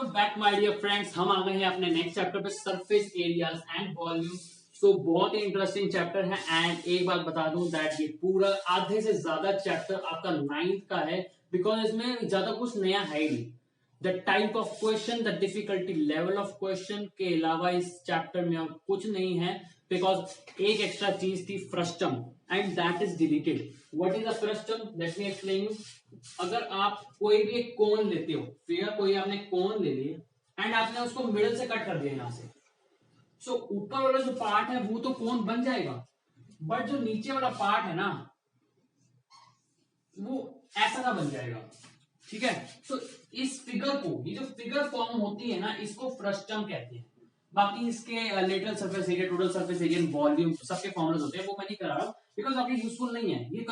Welcome back my dear friends. हम आ गए हैं अपने नेक्स्ट चैप्टर पे, surface areas and volume. So बहुत ही इंटरेस्टिंग चैप्टर है एंड एक बात बता दूं दैट ये पूरा आधे से ज्यादा चैप्टर आपका 9th का है, बिकॉज इसमें ज्यादा कुछ नया है ही नहीं। The type of question, the difficulty level of question के अलावा इस चैप्टर में अब कुछ नहीं है, बिकॉज एक एक्स्ट्रा चीज थी, frustum, and that is deleted. What is a frustum? Let me explain you. अगर आप कोई भी एक कोन लेते हो, फिगर कोई आपने कोन ले लिया एंड आपने उसको मिडल से कट कर दिया यहां से, सो ऊपर वाला जो पार्ट है वो तो कोन बन जाएगा, बट जो नीचे वाला पार्ट है ना वो ऐसा ना बन जाएगा। ठीक है, तो इस फिगर को, ये जो फिगर फॉर्म होती है ना, इसको फ्रस्टम कहते हैं। बाकी इसके lateral surface area, total surface area, volume, सबके फॉर्मुलाज होते हैं, वो मैं नहीं करा रहा हूं बिकॉज आपके यूजफुल नहीं है। ये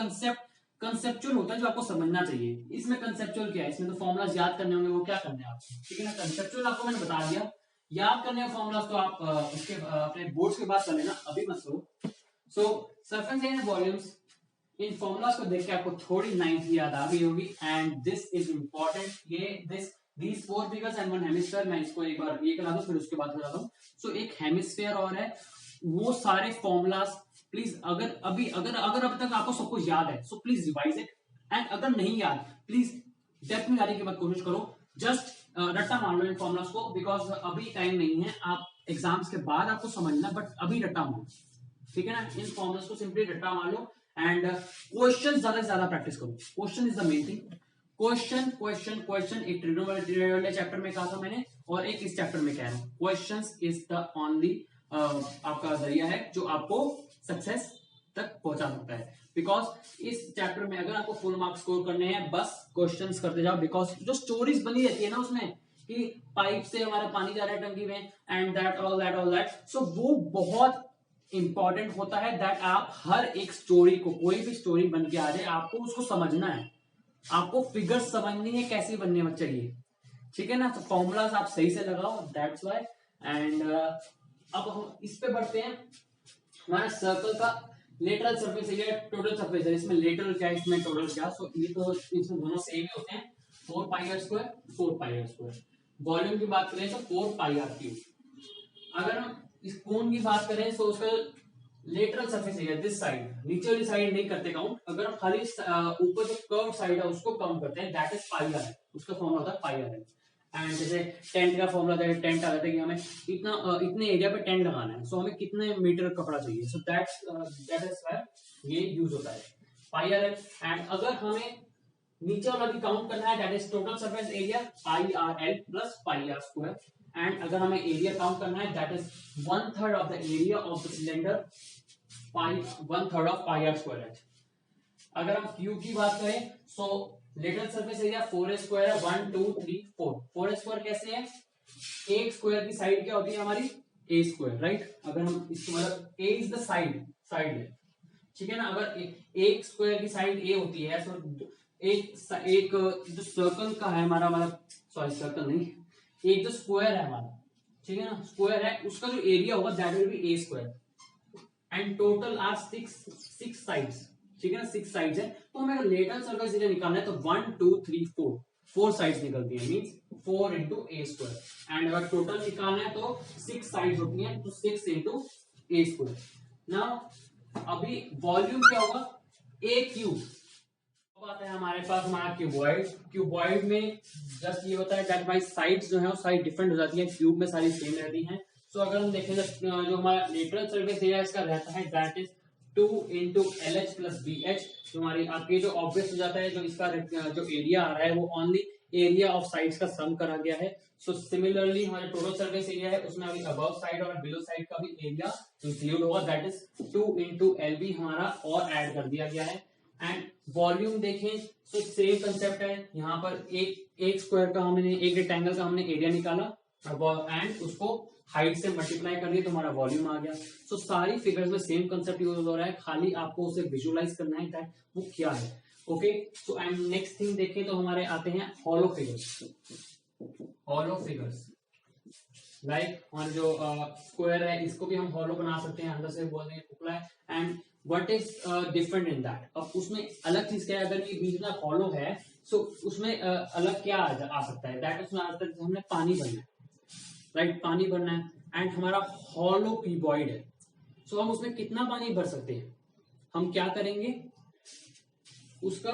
कंसेप्चुअल होता है जो आपको समझना चाहिए। इसमें कंसेप्चुअल क्या है, इसमें तो फॉर्मुलाज याद करने होंगे, वो क्या करने हैं आपको, ठीक है ना। कंसेप्चुअल आपको मैंने बता दिया, याद करने का फॉर्मुलाज तो आप उसके अपने बोर्ड्स के बाद कर लेना, अभी मत करो। सो सरफेस एरिया वॉल्यूम्स, इन फॉर्मुलाज को देख के आपको थोड़ी 9th याद आ गई होगी एंड दिस इज इंपॉर्टेंट। ये these 4 figures and 1 hemisphere, मैं इसको एक बार ये करा दूं फिर उसके बाद करा दूं। सो एक हेमिस्फीयर और है, वो सारे फॉर्मुलाज प्लीज, अगर अब तक आपको सब कुछ याद है so please revise it, and अगर नहीं याद प्लीज डेप्थ में जाने की मत कोशिश करो, जस्ट रट्टा मार लो इन फॉर्मुलाज को, बिकॉज अभी टाइम नहीं है, आप एग्जाम्स के बाद आपको समझना, बट अभी रट्टा मारो, ठीक है ना। इन फॉर्मुलाज को सिंपली रट्टा मार लो एंड क्वेश्चन ज्यादा से ज्यादा प्रैक्टिस करो। Question is the main thing. Question question question, एक ट्रिग्नोमेट्री चैप्टर में कहा था मैंने, और एक इस चैप्टर में कह रहा हूं। क्वेश्चंस इज द ओनली आपका जरिया है जो आपको सक्सेस तक पहुंचा सकता है, बिकॉज इस चैप्टर में अगर आपको फुल मार्क्स स्कोर करने हैं, बस क्वेश्चंस करते जाओ, बिकॉज जो स्टोरीज बनी रहती है ना उसमें कि पाइप से हमारा पानी जा रहा है टंकी में एंड दैट ऑल दैट, सो वो बहुत इंपॉर्टेंट होता है दैट आप हर एक स्टोरी को, कोई भी स्टोरी बन के आ जाए, आपको उसको समझना है, आपको फिगर समझनी है कैसी बनने में चाहिए, ठीक है ना। तो फॉर्मूलाज आप सही से लगाओ, दैट्स व्हाई। एंड अब हम इस पे बढ़ते हैं। हमारा सर्कल का lateral surface area, total surface area, इसमें लेटरल क्या है, इसमें टोटल क्या, सो ये तो इसमें दोनों सेम ही होते हैं, 4 pi r square 4 pi r square. Volume की बात करें तो 4 पाई आर क्यूब। अगर हम इस कोन की बात करें तो उसका lateral surface area, this side, नीचे वाली साइड नहीं करते काउंट, अगर हम खाली ऊपर जो कर्व साइड है उसको काउंट करते हैं, दैट इज पाई आर है, उसका फॉर्मूला होता है पाई आर है। एंड जैसे टेंट का फॉर्मूला था, टेंट आ जाता है कि हमें इतने एरिया पे टेंट लगाना है, सो हमें कितने मीटर कपड़ा चाहिए, सो दैट इज व्हाई ये यूज होता है पाई आर है। एंड अगर हमें नीचे वाला भी काउंट करना है, that is total surface area, pi r l plus pi r square. And अगर हमें एरिया काउंट करना है, that is 1/3 of the area of the cylinder, 1/3 of pi r square h. अगर हम क्यूब की बात करें, so lateral surface area 4a square है, 1 2 3 4। 4a स्क्वायर कैसे है, एक स्क्वायर की साइड क्या होती है हमारी, a स्क्वायर, राइट। अगर हम इसको मतलब a इज द साइड है, ठीक है ना। अगर एक स्क्वायर की साइड a होती है, तो एक जो सर्कल का है हमारा, मतलब सॉरी सर्कल नहीं, एक जो स्क्वायर है हमारा, ठीक है ना, स्क्वायर है, उसका जो एरिया होगा that will be a square. And total are 6 sides, ठीक है ना, 6 साइड्स है, तो हमें लेटरल सर्कल एरिया निकालना है तो 1 2 3 4 साइड्स निकलती है, means 4 into a square. And अगर टोटल निकालना है तो 6 साइड्स होती हैं, तो 6 into a स्क्वायर। नाउ अभी वॉल्यूम क्या होगा, a क्यूब। अब आता है हमारे पास हमारा क्यूबॉइड। क्यूबॉइड में जस्ट ये होता है दैट बाई साइड्स जो है वो सारी डिफरेंट हो जाती है, क्यूब में सारी सेम रहती हैं। सो अगर हम देखें जो हमारा लेटरल सरफेस एरिया इसका रहता है, that is 2 into LH plus BH। तो हमारी आपके जो ऑब्वियस हो जाता है, जो इसका जो एरिया आ रहा है वो ओनली एरिया ऑफ साइड्स का सम करा गया है। सो सिमिलरली हमारे टोटल सरफेस एरिया है, उसमें अभी अबव साइड और बिलो साइड का भी एरिया इंक्लूड होगा, दैट इज 2 into LB हमारा और ऐड कर दिया गया है। एंड वॉल्यूम देखें तो सेम कंसेप्ट है, यहाँ पर एक स्क्वायर का हमने, एक रेक्टेंगल का हमने एरिया निकाला एंड उसको हाइट से मल्टीप्लाई कर दिया तो हमारा वॉल्यूम आ गया। सो सारी फिगर्स में सेम कंसेप्ट यूज हो रहा है, खाली आपको उसे विजुअलाइज करना है दैट वो क्या है। Okay, so and next thing देखें तो हमारे आते हैं hollow figures. Hollow figures like हमारे जो स्क्वायर है इसको भी हम हॉलो बना सकते हैं, अंदर से बोलते हैं टुकड़ा है। And what is different in that, अब उसमें अलग चीज क्या है, अगर ये बीच में हॉलो है सो उसमें अलग क्या आ सकता है, दैट उसमें आ सकता है हमने पानी भरना है, राइट, पानी भरना है, एंड हमारा हॉलो क्यूबॉइड है। सो हम उसमें कितना पानी भर सकते हैं, हम क्या करेंगे, उसका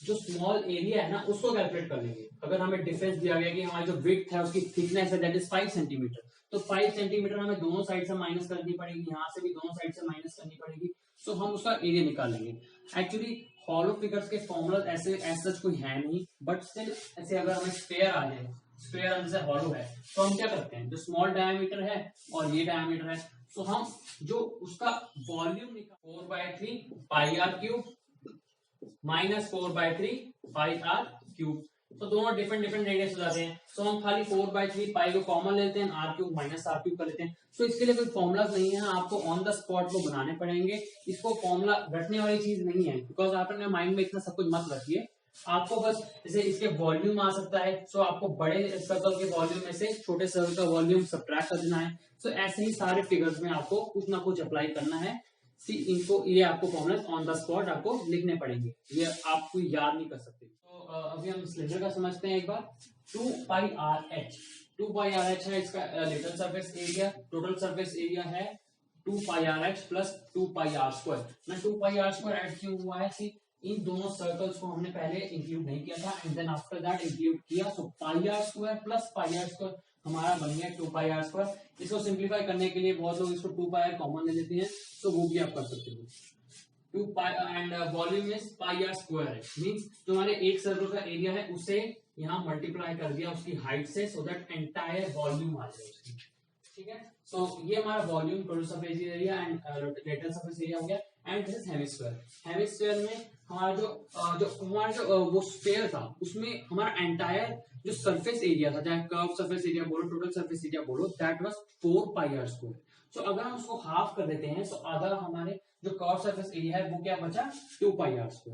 जो स्मॉल एरिया है ना उसको कैलकुलेट कर लेंगे। अगर हमें डिफरेंस दिया गया कि हमारी जो विड्थ है उसकी थिकनेस है दैट इज 5 सेंटीमीटर, तो 5 सेंटीमीटर हमें दोनों साइड से माइनस करनी पड़ेगी, यहाँ से भी दोनों साइड से माइनस करनी पड़ेगी। सो हम उसका एरिया निकाल लेंगे। एक्चुअली हॉलो फिगर्स के फॉर्मूला ऐसे सच कोई है नहीं, बट स्टिल ऐसे अगर हमें स्फेयर आ जाए, स्फेयर अंदर से हॉलो है, तो हम क्या करते हैं, जो स्मॉल डायमीटर है और ये डायमीटर है, तो हम जो उसका वॉल्यूम निकाल 4/3 pi r cube minus 4/3 pi r cube. तो दोनों डिफरेंट डिफरेंट रेडियस हो जाते हैं। तो हम खाली 4/3 पाई को कॉमन लेते हैं, r cube minus r cube कर लेते हैं। सो इसके लिए कोई फॉर्मुलाज नहीं है, आपको ऑन द स्पॉट वो बनाने पड़ेंगे। इसको फॉर्मुला रटने वाली चीज नहीं है, बिकॉज आप अपने माइंड में इतना सब कुछ मत रखिए। आपको बस जैसे इसके वॉल्यूम आ सकता है, सो आपको बड़े सर्कल के वॉल्यूम में से छोटे सर्कल का वॉल्यूम सब्ट्रैक्ट कर देना है। सो ऐसे ही सारे फिगर्स में आपको कुछ ना कुछ अप्लाई करना है। सी इनको, ये आपको फॉर्मुला ऑन द स्पॉट आपको लिखने पड़ेंगे, ये आपको याद नहीं कर सकते। तो अभी हम सिलेंडर का समझते हैं एक बार। 2πRh, 2πRh है इसका little surface area, total surface area है 2πRh प्लस 2πr²। मैं 2πr² ऐड क्यों हुआ है, सी इन दोनों सर्कल्स को हमने पहले इंक्लूड नहीं किया था, and then after that include किया। सो πr² प्लस πr² हमारा बन गया 2πr²। इसको सिंप्लीफाई करने के लिए बहुत लोग इसको 2πr कॉमन ले लेते हैं, तो वो भी आप कर सकते हो। 2π एंड वॉल्यूम इज πr² है, मींस जो हमारे एक सर्कल का एरिया है उसे यहाँ मल्टीप्लाई कर दिया उसकी हाइट से, सो दैट एंटायर वॉल्यूम आ जाए उसकी। ठीक है, सो ये हमारा volume, total surface area and lateral surface area हो गया। And this is hemisphere. Hemisphere में हमारा जो वो स्फीयर था उसमें हमारा एंटायर जो सरफेस एरिया था, चाहे कर्व सरफेस एरिया बोलो, टोटल सरफेस एरिया बोलो, दैट वाज 4πr²। सो अगर हम उसको हाफ कर देते हैं, सो अगर हमारे जो कर्व सरफेस एरिया है वो क्या बचा, 2πr²।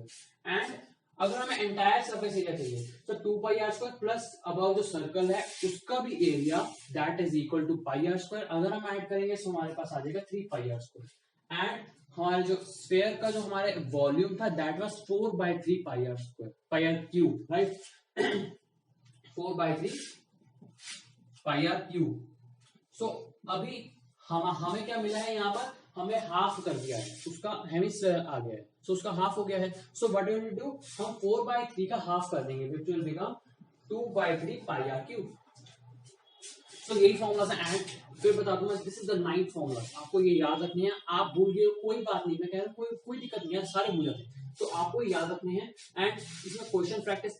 एंड अगर हमें एंटायर सरफेस एरिया चाहिए तो 2πr² प्लस अबव जो सर्कल है उसका भी area that is equal to πr²। अगर हम ऐड करेंगे तो हमारे पास आ जाएगा 3πr²। एंड हमारे जो स्फीयर का जो हमारे वॉल्यूम था that was 4/3 πr², right, 4/3 πr²। सो अभी हमें क्या मिला है, यहाँ पर हमें हाफ कर दिया है, उसका हेमिस्फीयर आ गया है, सो उसका हाफ हो गया है। So what you will do, हम 4/3 का हाफ कर देंगे, व्हिच विल बिकम 2/3 πr³। तो यही फॉर्मूला है। एंड फिर बता दूं मैं, this is the 9th formula, आपको ये याद रखने हैं। आप भूल गए कोई बात नहीं, मैं कह रहा हूँ कोई दिक्कत नहीं है, सारे भूल जाते हैं, तो आपको याद रखने हैं। एंड इसमें क्वेश्चन प्रैक्टिस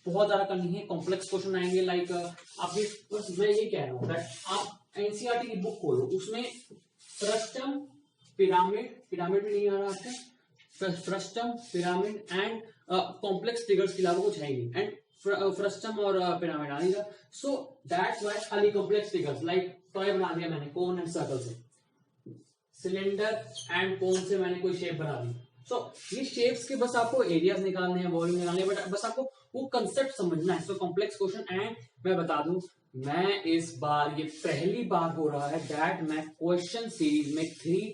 बहुत ज्यादा करनी है, कॉम्प्लेक्स क्वेश्चन आएंगे, लाइक आपके, बस मैं ये कह रहा हूँ दैट आप एनसीईआरटी की बुक खोलो, उसमें फ्रस्टम, पिरामिड भी नहीं आ रहा आपको, frustum, pyramid and complex figures के अलावा कुछ है ही नहीं। एंड फ्रस्टम और पिरामिड आ नहीं रहा, सो दैट्स व्हाई खाली कॉम्प्लेक्स फिगर्स, लाइक टॉय बना दिया मैंने कोन एंड सर्कल से, सिलेंडर एंड कोन से मैंने कोई शेप बना दी। सो ये शेप्स के बस आपको एरियाज निकालने हैं, वॉल्यूम निकालने हैं, बट बस आपको वो कंसेप्ट समझना है। So complex question. एंड मैं बता दूं, मैं इस बार, ये पहली बार हो रहा है दैट मैं क्वेश्चन सीरीज में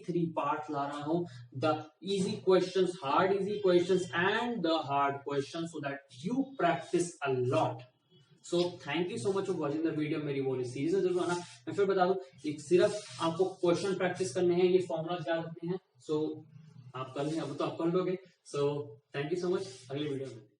3 पार्ट ला रहा हूं, the easy questions, hard easy questions and the hard questions, so that you practice a lot. So thank you so much for watching the video. मेरी वो सीरीज में जरूर आना। मैं फिर बता दूं, एक सिर्फ आपको क्वेश्चन प्रैक्टिस करने हैं, ये फॉर्मूला याद रखने हैं, सो आप कर लें, अब तो आप कर लोगे। So thank you so much, अगले वीडियो में